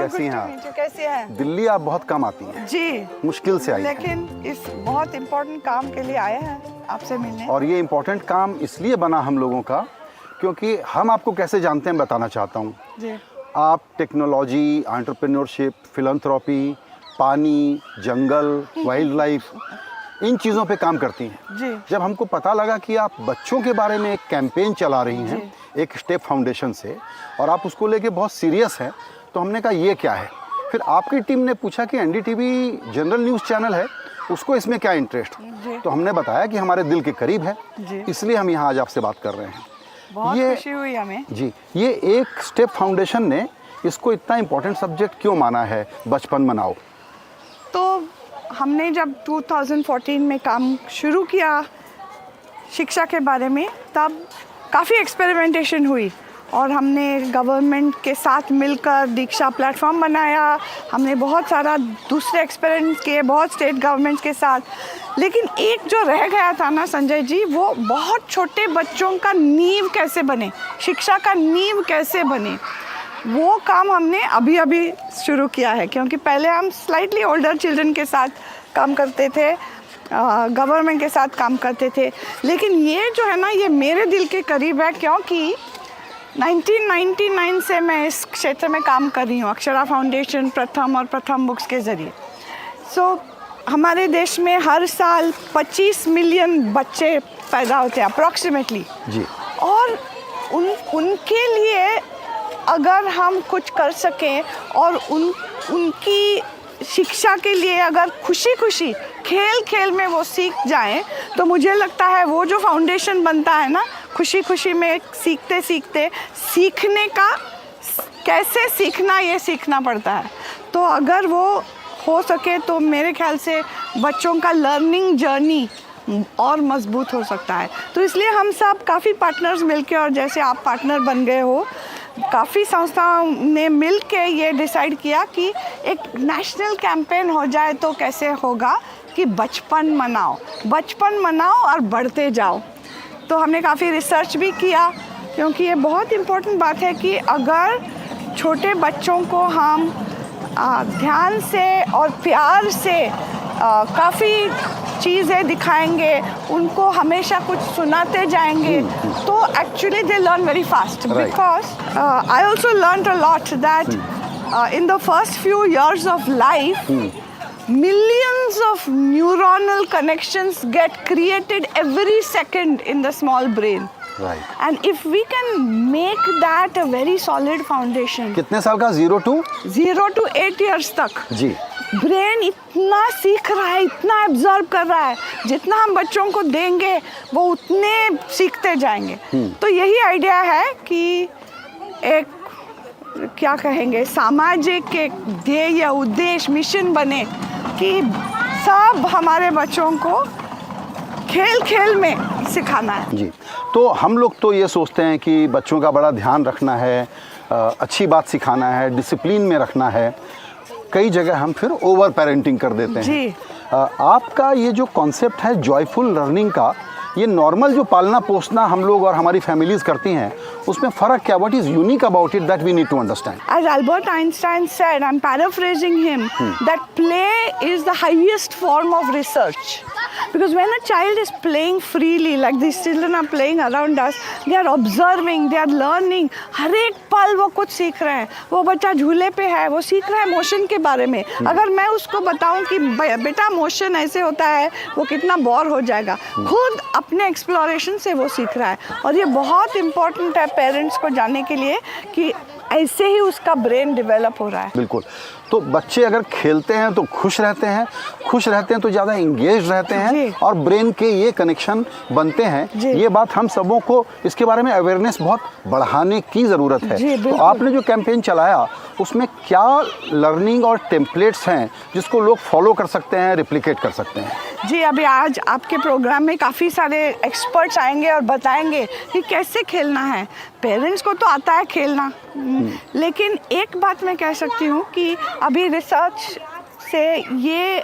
कैसी हैं आप? कैसी हैं? दिल्ली आप बहुत कम आती हैं। जी, मुश्किल से आई हैं। लेकिन इस बहुत इम्पोर्टेंट काम के लिए आए हैं आपसे मिलने। और ये इम्पोर्टेंट काम इसलिए बना हम लोगों का क्योंकि हम आपको कैसे जानते हैं बताना चाहता हूँ। जी, आप टेक्नोलॉजी, एंटरप्रेन्योरशिप, फिलैंथ्रोपी, पानी, जंगल, वाइल्ड लाइफ, इन चीज़ों पे काम करती हैं। जी, जब हमको पता लगा कि आप बच्चों के बारे में एक कैंपेन चला रही हैं एक स्टेप फाउंडेशन से, और आप उसको लेके बहुत सीरियस हैं, तो हमने कहा ये क्या है। फिर आपकी टीम ने पूछा कि एनडीटीवी जनरल न्यूज़ चैनल है, उसको इसमें क्या इंटरेस्ट। तो हमने बताया कि हमारे दिल के करीब है, इसलिए हम यहाँ आज आपसे बात कर रहे हैं। बहुत खुशी हुई हमें। जी, ये एक स्टेप फाउंडेशन ने इसको इतना इम्पोर्टेंट सब्जेक्ट क्यों माना है, बचपन मनाओ? तो हमने जब 2014 में काम शुरू किया शिक्षा के बारे में, तब काफ़ी एक्सपेरिमेंटेशन हुई और हमने गवर्नमेंट के साथ मिलकर दीक्षा प्लेटफॉर्म बनाया। हमने बहुत सारा दूसरे एक्सपेरिमेंट किए बहुत स्टेट गवर्नमेंट्स के साथ, लेकिन एक जो रह गया था ना संजय जी, वो बहुत छोटे बच्चों का नींव कैसे बने, शिक्षा का नींव कैसे बने, वो काम हमने अभी अभी शुरू किया है। क्योंकि पहले हम स्लाइटली ओल्डर चिल्ड्रन के साथ काम करते थे, गवर्नमेंट के साथ काम करते थे, लेकिन ये जो है ना, ये मेरे दिल के करीब है क्योंकि 1999 से मैं इस क्षेत्र में काम कर रही हूँ, अक्षरा फाउंडेशन, प्रथम और प्रथम बुक्स के ज़रिए। हमारे देश में हर साल 25 मिलियन बच्चे पैदा होते हैं अप्रॉक्सीमेटली जी, और उनके लिए अगर हम कुछ कर सकें और उनकी शिक्षा के लिए अगर खुशी खुशी खेल खेल में वो सीख जाएं, तो मुझे लगता है वो जो फाउंडेशन बनता है ना, खुशी खुशी में सीखते सीखते सीखने का कैसे सीखना, ये सीखना पड़ता है। तो अगर वो हो सके तो मेरे ख्याल से बच्चों का लर्निंग जर्नी और मजबूत हो सकता है। तो इसलिए हम सब काफ़ी पार्टनर्स मिलके, और जैसे आप पार्टनर बन गए हो, काफ़ी संस्थाओं ने मिल के ये डिसाइड किया कि एक नेशनल कैंपेन हो जाए तो कैसे होगा कि बचपन मनाओ और बढ़ते जाओ। तो हमने काफ़ी रिसर्च भी किया, क्योंकि ये बहुत इम्पोर्टेंट बात है कि अगर छोटे बच्चों को हम ध्यान से और प्यार से काफ़ी चीज़ें दिखाएंगे, उनको हमेशा कुछ सुनाते जाएंगे, तो actually they learn very fast. Because I also learn a lot that in the first few years of life, millions of neuronal connections get created every second in the small brain. Right. And if we can make that a very solid foundation. कितने साल का? 0 to 8 years तक जी, brain इतना सीख रहा है, इतना absorb कर रहा है, जितना हम बच्चों को देंगे वो उतने सीखते जाएंगे। तो यही आइडिया है कि एक क्या कहेंगे, सामाजिक एक ध्येय, उद्देश्य, मिशन बने कि सब हमारे बच्चों को खेल खेल में सिखाना है। जी, तो हम लोग तो ये सोचते हैं कि बच्चों का बड़ा ध्यान रखना है, अच्छी बात सिखाना है, डिसिप्लिन में रखना है। कई जगह हम फिर ओवर पेरेंटिंग कर देते हैं जी। आपका ये जो कॉन्सेप्ट है जॉयफुल लर्निंग का, ये नॉर्मल जो पालना पोसना हम लोग और हमारी फैमिलीज करती हैं, उसमें फ़र्क क्या? What is unique about it that we need to understand? As Albert Einstein said, I'm paraphrasing him, that play is the highest form of research. Because when a child is playing freely, like these children are playing around us, they are observing, they are learning. हर एक पल वो कुछ सीख रहे हैं। वो बच्चा झूले पे है, वो सीख रहा है मोशन के बारे में। अगर मैं उसको बताऊं कि बेटा मोशन ऐसे होता है, वो कितना बोर हो जाएगा। खुद अपने एक्सप्लोरेशन से वो सीख रहा है, और ये बहुत इम्पोर्टेंट है पेरेंट्स को जानने के लिए कि ऐसे ही उसका ब्रेन डेवलप हो रहा है। बिल्कुल। तो बच्चे अगर खेलते हैं तो खुश रहते हैं तो ज़्यादा इंगेज रहते हैं, और ब्रेन के ये कनेक्शन बनते हैं। ये बात हम सबों को इसके बारे में अवेयरनेस बहुत बढ़ाने की ज़रूरत है। तो आपने जो कैंपेन चलाया, उसमें क्या लर्निंग और टेम्पलेट्स हैं जिसको लोग फॉलो कर सकते हैं, रिप्लिकेट कर सकते हैं? जी, अभी आज आपके प्रोग्राम में काफ़ी सारे एक्सपर्ट्स आएंगे और बताएंगे कि कैसे खेलना है। पेरेंट्स को तो आता है खेलना, लेकिन एक बात मैं कह सकती हूँ कि अभी रिसर्च से ये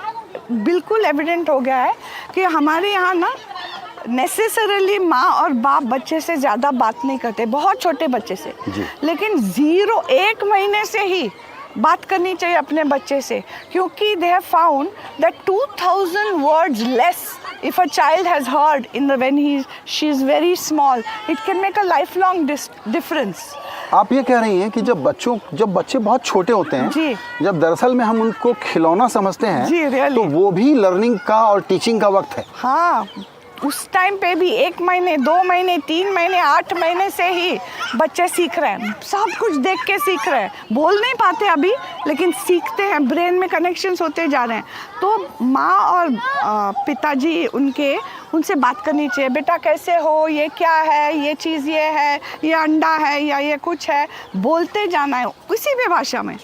बिल्कुल एविडेंट हो गया है कि हमारे यहाँ ना नेसेसरली माँ और बाप बच्चे से ज़्यादा बात नहीं करते, बहुत छोटे बच्चे से, लेकिन 1 महीने से ही बात करनी चाहिए अपने बच्चे से, क्योंकि they have found that 2000 words less if a child has heard when she is very small, it can make a lifelong difference. आप ये कह रही हैं कि जब बच्चे बहुत छोटे होते हैं जी, जब दरअसल में हम उनको खिलौना समझते हैं जी, really. तो वो भी लर्निंग का और टीचिंग का वक्त है। हाँ, उस टाइम पे भी 1 महीने 2 महीने 3 महीने 8 महीने से ही बच्चे सीख रहे हैं, सब कुछ देख के सीख रहे हैं, बोल नहीं पाते अभी लेकिन सीखते हैं, ब्रेन में कनेक्शंस होते जा रहे हैं। तो माँ और पिताजी उनसे बात करनी चाहिए, बेटा कैसे हो, ये क्या है, ये चीज़ ये है, ये अंडा है या ये कुछ है, बोलते जाना है किसी भी भाषा में,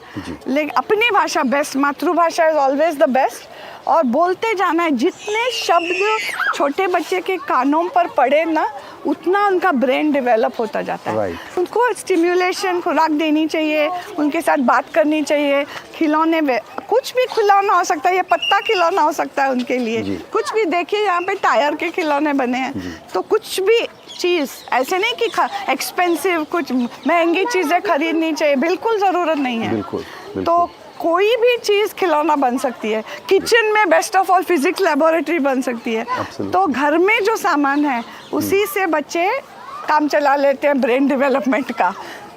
लेकिन अपनी भाषा बेस्ट, मातृभाषा इज़ ऑलवेज द बेस्ट, और बोलते जाना है। जितने शब्द छोटे बच्चे के कानों पर पड़े ना, उतना उनका ब्रेन डेवलप होता जाता है। Right. उनको स्टिम्युलेशन खुराक देनी चाहिए, उनके साथ बात करनी चाहिए, खिलौने कुछ भी खिलौना हो सकता है, ये पत्ता खिलौना हो सकता है उनके लिए, कुछ भी। देखिए यहाँ पे टायर के खिलौने बने हैं, तो कुछ भी चीज़ ऐसे नहीं कि एक्सपेंसिव कुछ महंगी चीज़ें खरीदनी चाहिए, बिल्कुल ज़रूरत नहीं है। बिल्कुल। तो कोई भी चीज़ खिलौना बन सकती है, किचन में best of all physics laboratory बन सकती है। तो घर में जो सामान है उसी से बच्चे काम चला लेते हैं ब्रेन डेवलपमेंट का,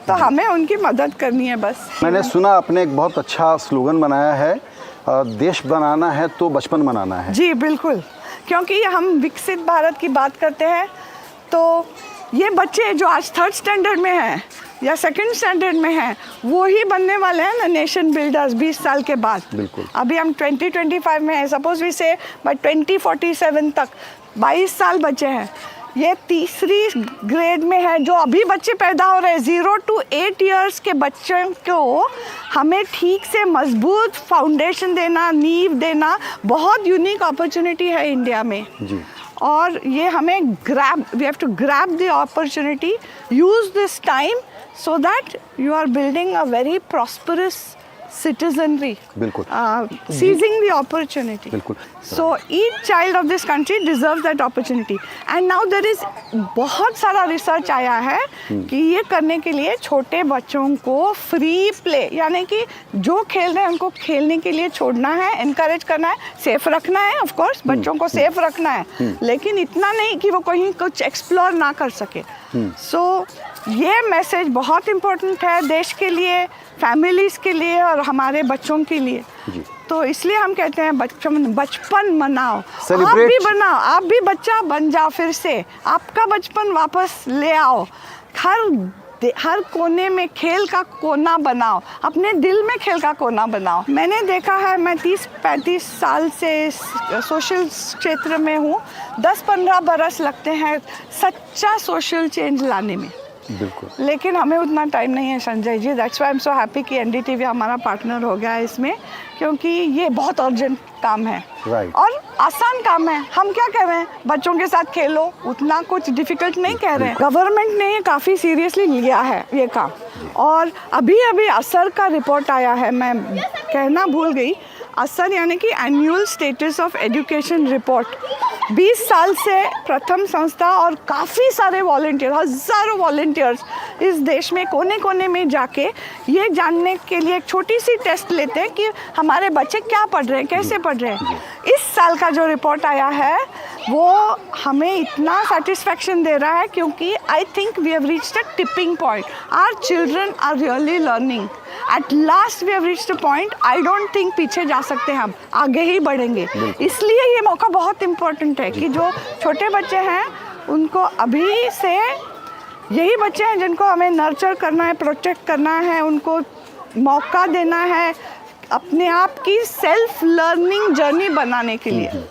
तो हमें उनकी मदद करनी है बस। मैंने सुना आपने एक बहुत अच्छा स्लोगन बनाया है, देश बनाना है तो बचपन बनाना है। जी बिल्कुल, क्योंकि हम विकसित भारत की बात करते हैं, तो ये बच्चे जो आज 3rd स्टैंडर्ड में हैं या 2nd स्टैंडर्ड में हैं, वो ही बनने वाले हैं ना नेशन बिल्डर्स 20 साल के बाद। बिल्कुल। अभी हम 2025 में हैं, सपोज वी से बाय 2047 तक 22 साल बचे हैं। ये 3री ग्रेड में है, जो अभी बच्चे पैदा हो रहे हैं 0 to 8 इयर्स के बच्चों को हमें ठीक से मजबूत फाउंडेशन देना, नींव देना, बहुत यूनिक अपॉर्चुनिटी है इंडिया में जी। और ये हमें we have to grab the opportunity, use this time so that you are building a very prosperous citizenry. बिल्कुल। Seizing the opportunity. बिल्कुल। So each child of this country deserves that opportunity. And now there is बहुत सारा research आया है कि ये करने के लिए छोटे बच्चों को फ्री प्ले, यानी कि जो खेल रहे हैं उनको खेलने के लिए छोड़ना है, इनकरेज करना है, सेफ रखना है, ऑफ कोर्स बच्चों को सेफ रखना है, लेकिन इतना नहीं कि वो कहीं कुछ एक्सप्लोर ना कर सके। सो ये मैसेज बहुत इम्पोर्टेंट है देश के लिए, फैमिलीज़ के लिए और हमारे बच्चों के लिए। तो इसलिए हम कहते हैं बचपन मनाओ, आप भी बनाओ, आप भी बच्चा बन जाओ, फिर से आपका बचपन वापस ले आओ। हर कोने में खेल का कोना बनाओ, अपने दिल में खेल का कोना बनाओ। मैंने देखा है, मैं 30-35 साल से सोशल क्षेत्र में हूँ, 10-15 बरस लगते हैं सच्चा सोशल चेंज लाने में। बिल्कुल। लेकिन हमें उतना टाइम नहीं है Sanjay ji, that's why I am so happy कि NDTV हमारा पार्टनर हो गया है इसमें, क्योंकि ये बहुत अर्जेंट काम है। Right. और आसान काम है। हम क्या कह रहे हैं, बच्चों के साथ खेलो, उतना कुछ डिफिकल्ट नहीं कह रहे हैं। गवर्नमेंट ने ये काफ़ी सीरियसली लिया है ये काम, और अभी अभी असर का रिपोर्ट आया है, मैं कहना भूल गई, असर यानी कि annual status of education report. 20 साल से प्रथम संस्था और काफ़ी सारे वॉलंटियर, हज़ारों वॉलंटियर्स इस देश में कोने कोने में जाके ये जानने के लिए एक छोटी सी टेस्ट लेते हैं कि हमारे बच्चे क्या पढ़ रहे हैं, कैसे पढ़ रहे हैं। इस साल का जो रिपोर्ट आया है वो हमें इतना सेटिस्फैक्शन दे रहा है, क्योंकि I think we have reached a tipping point. Our children are really learning at last, we have reached a point. I don't think पीछे जा सकते हैं, हम आगे ही बढ़ेंगे। इसलिए ये मौका बहुत इम्पोर्टेंट है कि जो छोटे बच्चे हैं उनको अभी से, यही बच्चे हैं जिनको हमें नर्चर करना है, प्रोटेक्ट करना है, उनको मौका देना है अपने आप की सेल्फ लर्निंग जर्नी बनाने के लिए।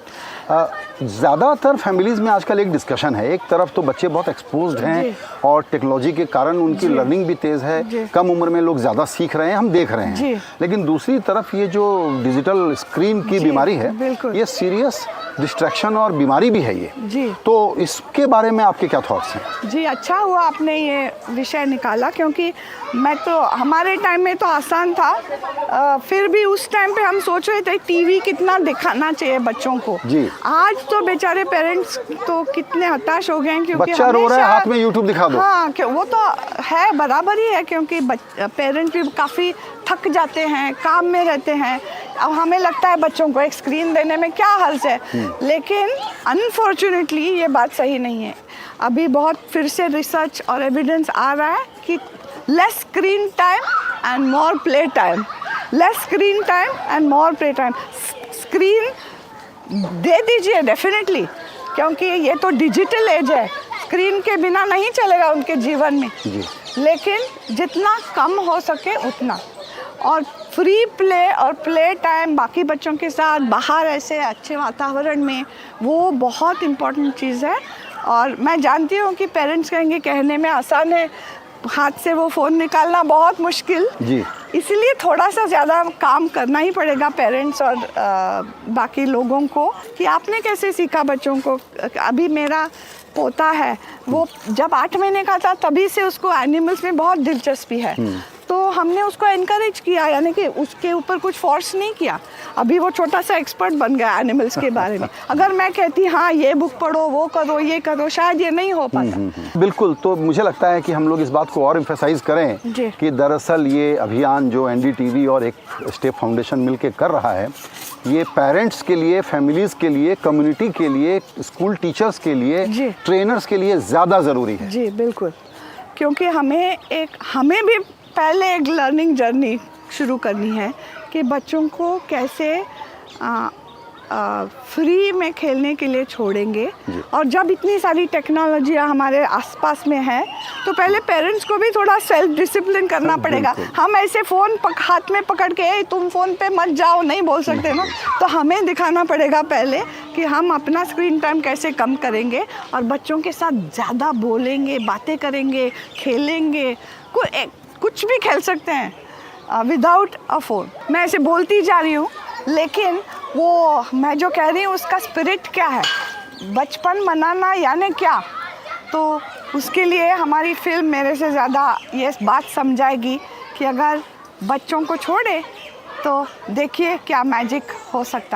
ज़्यादातर फैमिलीज़ में आजकल एक डिस्कशन है, एक तरफ तो बच्चे बहुत एक्सपोज्ड हैं और टेक्नोलॉजी के कारण उनकी लर्निंग भी तेज़ है, कम उम्र में लोग ज़्यादा सीख रहे हैं, हम देख रहे हैं। लेकिन दूसरी तरफ ये जो डिजिटल स्क्रीन की बीमारी है, ये सीरियस डिस्ट्रैक्शन और बीमारी भी है ये। तो इसके बारे में आपके क्या थॉट्स हैं? जी, अच्छा हुआ आपने ये विषय निकाला, क्योंकि मैं तो, हमारे टाइम में तो आसान था, फिर भी उस टाइम पे हम सोच रहे थे टीवी कितना दिखाना चाहिए बच्चों को। आज तो बेचारे पेरेंट्स तो कितने हताश हो गए हैं, क्योंकि बच्चा रो रहा है, हाथ में यूट्यूब दिखा दो। हाँ, वो तो है, बराबर ही है, क्योंकि पेरेंट्स भी काफ़ी थक जाते हैं, काम में रहते हैं। अब हमें लगता है बच्चों को एक स्क्रीन देने में क्या हर्ज है, लेकिन अनफॉर्चुनेटली ये बात सही नहीं है। अभी बहुत फिर से रिसर्च और एविडेंस आ रहा है कि less screen time and more play time, less screen time and more play time. Screen दे दीजिए डेफिनेटली, क्योंकि ये तो डिजिटल एज है, स्क्रीन के बिना नहीं चलेगा उनके जीवन में जी। लेकिन जितना कम हो सके उतना, और फ्री प्ले और प्ले टाइम बाकी बच्चों के साथ बाहर ऐसे अच्छे वातावरण में, वो बहुत इम्पोर्टेंट चीज़ है। और मैं जानती हूँ कि पेरेंट्स कहेंगे कहने में आसान है, हाथ से वो फ़ोन निकालना बहुत मुश्किल जी। इसलिए थोड़ा सा ज़्यादा काम करना ही पड़ेगा पेरेंट्स और बाकी लोगों को, कि आपने कैसे सीखा बच्चों को। अभी मेरा पोता है, वो जब 8 महीने का था तभी से उसको एनिमल्स में बहुत दिलचस्पी है, तो हमने उसको एनकरेज किया, यानी कि उसके ऊपर कुछ फोर्स नहीं किया। अभी वो छोटा सा एक्सपर्ट बन गया एनिमल्स के बारे में। अगर मैं कहती हाँ ये बुक पढ़ो, वो करो, ये करो, शायद ये नहीं हो पाता। बिल्कुल। तो मुझे लगता है कि हम लोग इस बात को और एम्फेसाइज करें जी। कि दरअसल ये अभियान जो एनडीटीवी और एक स्टेप फाउंडेशन मिलकर कर रहा है, ये पेरेंट्स के लिए, फैमिलीज़ के लिए, कम्युनिटी के लिए, स्कूल टीचर्स के लिए, जी। ट्रेनर्स के लिए ज़्यादा ज़रूरी है। जी बिल्कुल, क्योंकि हमें भी पहले एक लर्निंग जर्नी शुरू करनी है कि बच्चों को कैसे फ्री में खेलने के लिए छोड़ेंगे। और जब इतनी सारी टेक्नोलॉजियाँ हमारे आसपास में है, तो पहले पेरेंट्स को भी थोड़ा सेल्फ डिसिप्लिन करना पड़ेगा। हम ऐसे फ़ोन हाथ में पकड़ के तुम फ़ोन पे मत जाओ नहीं बोल सकते ना, तो हमें दिखाना पड़ेगा पहले कि हम अपना स्क्रीन टाइम कैसे कम करेंगे और बच्चों के साथ ज़्यादा बोलेंगे, बातें करेंगे, खेलेंगे, कुछ भी खेल सकते हैं विदाउट अ फ़ोन। मैं ऐसे बोलती जा रही हूँ, लेकिन वो मैं जो कह रही हूँ उसका स्पिरिट क्या है, बचपन मनाना यानी क्या, तो उसके लिए हमारी फिल्म मेरे से ज़्यादा ये बात समझाएगी कि अगर बच्चों को छोड़े तो देखिए क्या मैजिक हो सकता है।